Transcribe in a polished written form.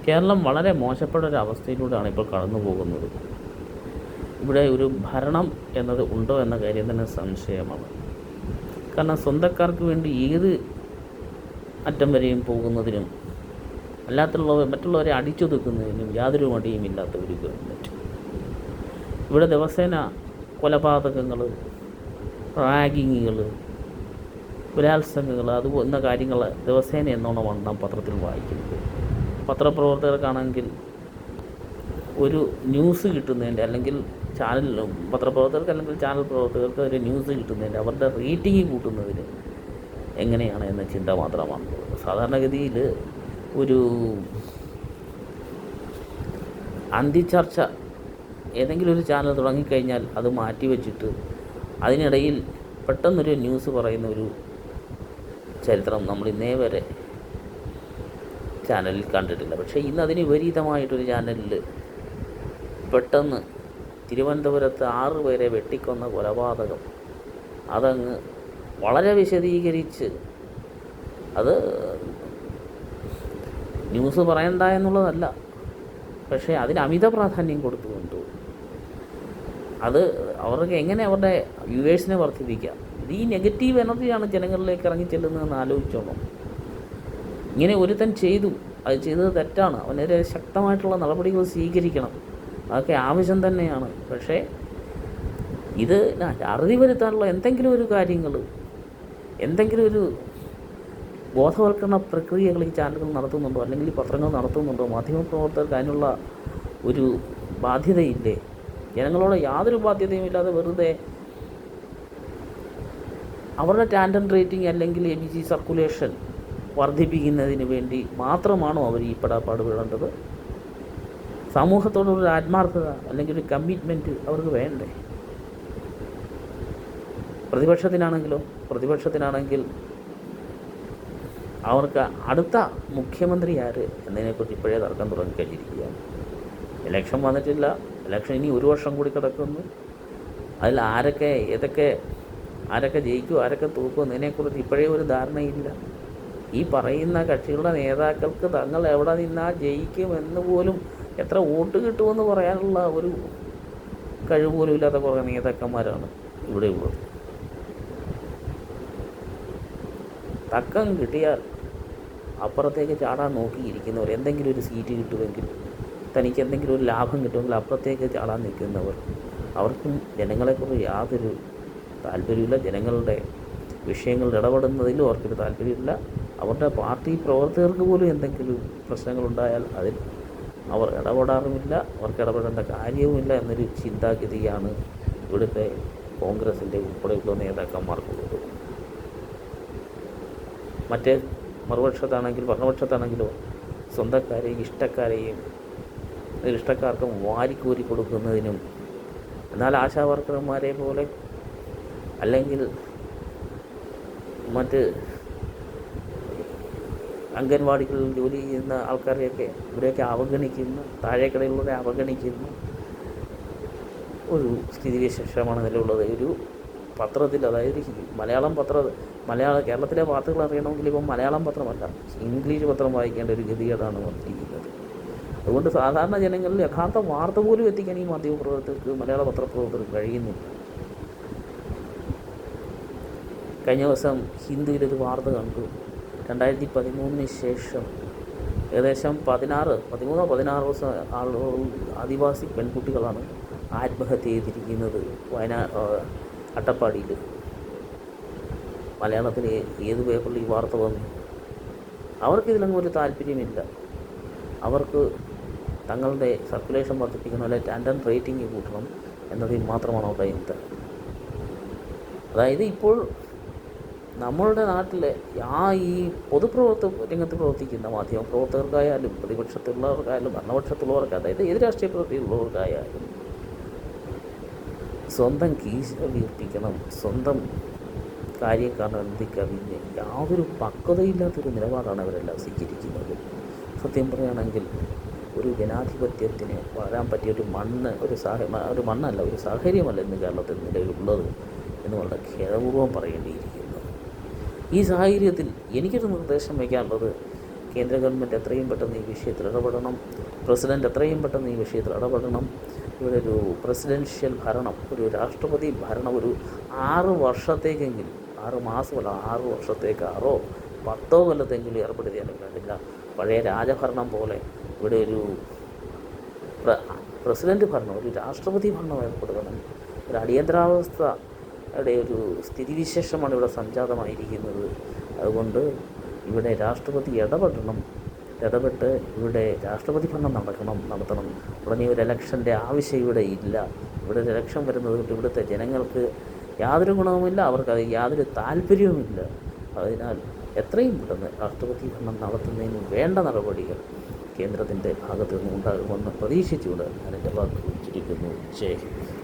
കേരളം വളരെ മോശപ്പെട്ട ഒരു അവസ്ഥയിലൂടെയാണ് ഇപ്പോൾ കടന്നു പോകുന്നത്. ഇവിടെ ഒരു ഭരണം എന്നത് ഉണ്ടോ എന്ന കാര്യം തന്നെ സംശയമാണ്. കാരണം സ്വന്തക്കാർക്ക് വേണ്ടി ഏത് അറ്റം വരെയും പോകുന്നതിനും മറ്റുള്ളവരെ അടിച്ചൊതുക്കുന്നതിനും യാതൊരു മടിയുമില്ലാത്ത ഒരു ഗവൺമെൻറ്. ഇവിടെ ദിവസേന കൊലപാതകങ്ങൾ, റാഗിങ്ങുകൾ, ബലാത്സംഗങ്ങൾ എന്ന കാര്യങ്ങൾ ദിവസേന എന്നോണമാണ് നാം പത്രത്തിൽ വായിക്കുന്നത്. പത്രപ്രവർത്തകർക്കാണെങ്കിൽ ഒരു ന്യൂസ് കിട്ടുന്നതിൻ്റെ അല്ലെങ്കിൽ പത്രപ്രവർത്തകർക്ക് അല്ലെങ്കിൽ ചാനൽ പ്രവർത്തകർക്ക് ഒരു ന്യൂസ് കിട്ടുന്നതിൻ്റെ അവരുടെ റേറ്റിംഗ് കൂട്ടുന്നതിന് എങ്ങനെയാണ് എന്ന ചിന്ത മാത്രമാണ്. സാധാരണഗതിയിൽ ഒരു അന്തിച്ചർച്ച ഏതെങ്കിലും ഒരു ചാനൽ തുടങ്ങിക്കഴിഞ്ഞാൽ അത് മാറ്റിവെച്ചിട്ട് അതിനിടയിൽ പെട്ടെന്നൊരു ന്യൂസ് പറയുന്ന ഒരു ചരിത്രം നമ്മൾ ഇന്നേ വരെ ചാനലിൽ കണ്ടിട്ടില്ല. പക്ഷേ ഇന്ന് അതിന് വിപരീതമായിട്ടൊരു ചാനലിൽ പെട്ടെന്ന് തിരുവനന്തപുരത്ത് 6 പേരെ വെട്ടിക്കൊന്ന കൊലപാതകം അതങ്ങ് വളരെ വിശദീകരിച്ച് അത് ന്യൂസ് പറയണ്ട എന്നുള്ളതല്ല, പക്ഷേ അതിന് അമിത പ്രാധാന്യം കൊടുത്തുകൊണ്ട് അത് അവർക്ക് എങ്ങനെ അവരുടെ വ്യൂവേഴ്സിനെ വർദ്ധിപ്പിക്കാം. ഇത് ഈ നെഗറ്റീവ് എനർജിയാണ് ജനങ്ങളിലേക്ക് ഇറങ്ങി ചെല്ലുന്നതെന്ന് ആലോചിച്ചോണം. ഇങ്ങനെ ഒരുത്തൻ അത് ചെയ്തത് തെറ്റാണ്, അവനെതിരെ ശക്തമായിട്ടുള്ള നടപടികൾ സ്വീകരിക്കണം, അതൊക്കെ ആവശ്യം തന്നെയാണ്. പക്ഷേ ഇത് അറുതി വരുത്താനുള്ള എന്തെങ്കിലും ഒരു കാര്യങ്ങൾ, എന്തെങ്കിലും ഒരു ബോധവൽക്കരണ പ്രക്രിയകൾ ഈ ചാനലുകൾ നടത്തുന്നുണ്ടോ, അല്ലെങ്കിൽ ഈ പത്രങ്ങൾ നടത്തുന്നുണ്ടോ? മാധ്യമപ്രവർത്തകർക്ക് അതിനുള്ള ഒരു ബാധ്യതയില്ലേ? ജനങ്ങളോട് യാതൊരു ബാധ്യതയുമില്ലാതെ വെറുതെ അവരുടെ ടാൻഡൻ റേറ്റിംഗ് അല്ലെങ്കിൽ ABC സർക്കുലേഷൻ വർദ്ധിപ്പിക്കുന്നതിന് വേണ്ടി മാത്രമാണോ അവർ ഈ പെടാപ്പാട് വിടേണ്ടത്? സമൂഹത്തോടുള്ള ആത്മാർത്ഥത അല്ലെങ്കിൽ ഒരു കമ്മിറ്റ്മെൻറ്റ് അവർക്ക് വേണ്ടേ? പ്രതിപക്ഷത്തിനാണെങ്കിൽ അവർക്ക് അടുത്ത മുഖ്യമന്ത്രി ആര് എന്നതിനെക്കുറിച്ച് ഇപ്പോഴേ തർക്കം തുടങ്ങിക്കഴിഞ്ഞിരിക്കുകയാണ്. ഇലക്ഷൻ വന്നിട്ടില്ല, ഇലക്ഷൻ ഇനി 1 വർഷം കൂടി കിടക്കുന്നു. അതിൽ ആരൊക്കെ ജയിക്കും, ആരൊക്കെ തോക്കും എന്നതിനെക്കുറിച്ച് ഇപ്പോഴേ ഒരു ധാരണയില്ല. ഈ പറയുന്ന കക്ഷികളുടെ നേതാക്കൾക്ക് തങ്ങൾ എവിടെ നിന്നാൽ ജയിക്കുമെന്ന് പോലും, എത്ര വോട്ട് കിട്ടുമെന്ന് പറയാനുള്ള ഒരു കഴിവ് പോലും ഇല്ലാത്ത കുറേ നേതാക്കന്മാരാണ് ഇവിടെ ഉള്ളത്. തക്കം കിട്ടിയാൽ അപ്പുറത്തേക്ക് ചാടാൻ നോക്കിയിരിക്കുന്നവർ, എന്തെങ്കിലും ഒരു സീറ്റ് കിട്ടുമെങ്കിൽ, തനിക്ക് എന്തെങ്കിലും ഒരു ലാഭം കിട്ടുമെങ്കിൽ അപ്പുറത്തേക്ക് ചാടാൻ നിൽക്കുന്നവർ, അവർക്കും ജനങ്ങളെക്കുറിച്ച് യാതൊരു താല്പര്യമില്ല. ജനങ്ങളുടെ വിഷയങ്ങളിൽ ഇടപെടുന്നതിലും അവർക്കൊരു താല്പര്യമില്ല. അവരുടെ പാർട്ടി പ്രവർത്തകർക്ക് പോലും എന്തെങ്കിലും പ്രശ്നങ്ങളുണ്ടായാൽ അതിൽ അവർ ഇടപെടാറുമില്ല, അവർക്ക് ഇടപെടേണ്ട കാര്യവുമില്ല എന്നൊരു ചിന്താഗതിയാണ് ഇവിടുത്തെ കോൺഗ്രസിൻ്റെ ഉൾപ്പെടെയുള്ള നേതാക്കന്മാർക്കുള്ളത്. മറ്റേ ഭരണപക്ഷത്താണെങ്കിലോ സ്വന്തക്കാരെയും ഇഷ്ടക്കാർക്കും വാരിക്കോരി കൊടുക്കുന്നതിനും, എന്നാൽ ആശാവർക്കർമാരെ പോലെ അല്ലെങ്കിൽ മറ്റ് അംഗൻവാടികളിൽ ജോലി ചെയ്യുന്ന ഇവരെയൊക്കെ അവഗണിക്കുന്ന, താഴേക്കടയിലൂടെ അവഗണിക്കുന്ന ഒരു സ്ഥിതിവിശേഷമാണ് നിലവിലുള്ളത്. ഒരു പത്രത്തിൽ, അതായത് കേരളത്തിലെ വാർത്തകൾ അറിയണമെങ്കിൽ ഇപ്പം മലയാളം പത്രമല്ല, ഇംഗ്ലീഷ് പത്രം വായിക്കേണ്ട ഒരു ഗതികേടാണ് വർദ്ധിക്കുന്നത്. അതുകൊണ്ട് സാധാരണ ജനങ്ങളിൽ യഥാർത്ഥ വാർത്ത പോലും എത്തിക്കാൻ ഈ മാധ്യമപ്രവർത്തകർക്ക്, മലയാള പത്രപ്രവർത്തകർക്ക് കഴിയുന്നില്ല. കഴിഞ്ഞ ദിവസം ഹിന്ദുവിലൊരു വാർത്ത കണ്ടു. 2013 ശേഷം ഏകദേശം 16 ആദിവാസി പെൺകുട്ടികളാണ് ആത്മഹത്യ ചെയ്തിരിക്കുന്നത് അട്ടപ്പാടിയിൽ. മലയാളത്തിൽ ഏത് പേപ്പറിൽ ഈ വാർത്ത വന്നു? അവർക്കിതിലൊന്നും ഒരു താല്പര്യമില്ല. അവർക്ക് തങ്ങളുടെ സർക്കുലേഷൻ വർദ്ധിപ്പിക്കണം, അല്ലെങ്കിൽ ടാൻഡൻ റേറ്റിംഗ് കൂട്ടണം എന്നതിൽ മാത്രമാണ് അവരുടെ ചിന്ത. അതായത് ഇപ്പോൾ നമ്മളുടെ നാട്ടിലെ ഈ രംഗത്ത് പ്രവർത്തിക്കുന്ന മാധ്യമപ്രവർത്തകർക്കായാലും പ്രതിപക്ഷത്തുള്ളവർക്കായാലും ഭരണപക്ഷത്തുള്ളവർക്ക്, അതായത് ഏത് രാഷ്ട്രീയ പ്രവൃത്തിയുള്ളവർക്കായാലും സ്വന്തം കീശ വീർപ്പിക്കണം, സ്വന്തം കാര്യക്കാരനെന്തി കവിഞ്ഞ് യാതൊരു പക്വതയില്ലാത്തൊരു നിലപാടാണ് അവരെല്ലാം സ്വീകരിക്കുന്നത്. സത്യം പറയുകയാണെങ്കിൽ ഒരു ജനാധിപത്യത്തിന് വളരാൻ പറ്റിയ ഒരു സാഹചര്യമല്ല ഇന്ന് കേരളത്തിൽ നിലവിലുള്ളത് എന്ന് വളരെ ഖേദപൂർവ്വം പറയേണ്ടിയിരിക്കുന്നു. ഈ സാഹചര്യത്തിൽ എനിക്കൊരു നിർദ്ദേശം വയ്ക്കാനുള്ളത്, കേന്ദ്ര ഗവൺമെൻറ് എത്രയും പെട്ടെന്ന് ഈ വിഷയത്തിൽ ഇടപെടണം. പ്രസിഡൻ്റ് എത്രയും പെട്ടെന്ന് ഈ വിഷയത്തിൽ ഇടപെടണം. ഇവിടെ ഒരു പ്രസിഡൻഷ്യൽ ഭരണം, ഒരു രാഷ്ട്രപതി ഭരണം ഒരു 6 വർഷത്തേക്കെങ്കിലും, 6 മാസമല്ല 6 വർഷത്തേക്ക് 6 10 കൊല്ലത്തെങ്കിലും ഏർപ്പെടുത്തിയാലും വേണ്ടില്ല. പഴയ രാജഭരണം പോലെ ഇവിടെ ഒരു പ്രസിഡൻ്റ് ഭരണം, ഒരു രാഷ്ട്രപതി ഭരണം ഏർപ്പെടുത്തണം. ഒരു അടിയന്തരാവസ്ഥയുടെ ഒരു സ്ഥിതിവിശേഷമാണ് ഇവിടെ സംജാതമായിരിക്കുന്നത്. അതുകൊണ്ട് ഇവിടെ രാഷ്ട്രപതി ഇടപെട്ട് ഇവിടെ രാഷ്ട്രപതി ഭരണം നടത്തണം. ഉടനെ ഒരു ഇലക്ഷൻ്റെ ആവശ്യം ഇവിടെ ഇല്ല. ഇവിടെ ഒരു ഇലക്ഷൻ വരുന്നത് കൊണ്ട് ഇവിടുത്തെ ജനങ്ങൾക്ക് യാതൊരു ഗുണവുമില്ല, അവർക്ക് യാതൊരു താല്പര്യവുമില്ല. അതിനാൽ എത്രയും പെട്ടെന്ന് രാഷ്ട്രപതി ഭരണം നടത്തുന്നതിന് വേണ്ട നടപടികൾ കേന്ദ്രത്തിൻ്റെ ഭാഗത്തു നിന്ന് ഉണ്ടാകുമെന്ന് പ്രതീക്ഷിച്ചുകൊണ്ട് ഞാൻ എൻ്റെ വാക്ക് ചുരുക്കുന്നു. ജയ് ഹിന്ദ്.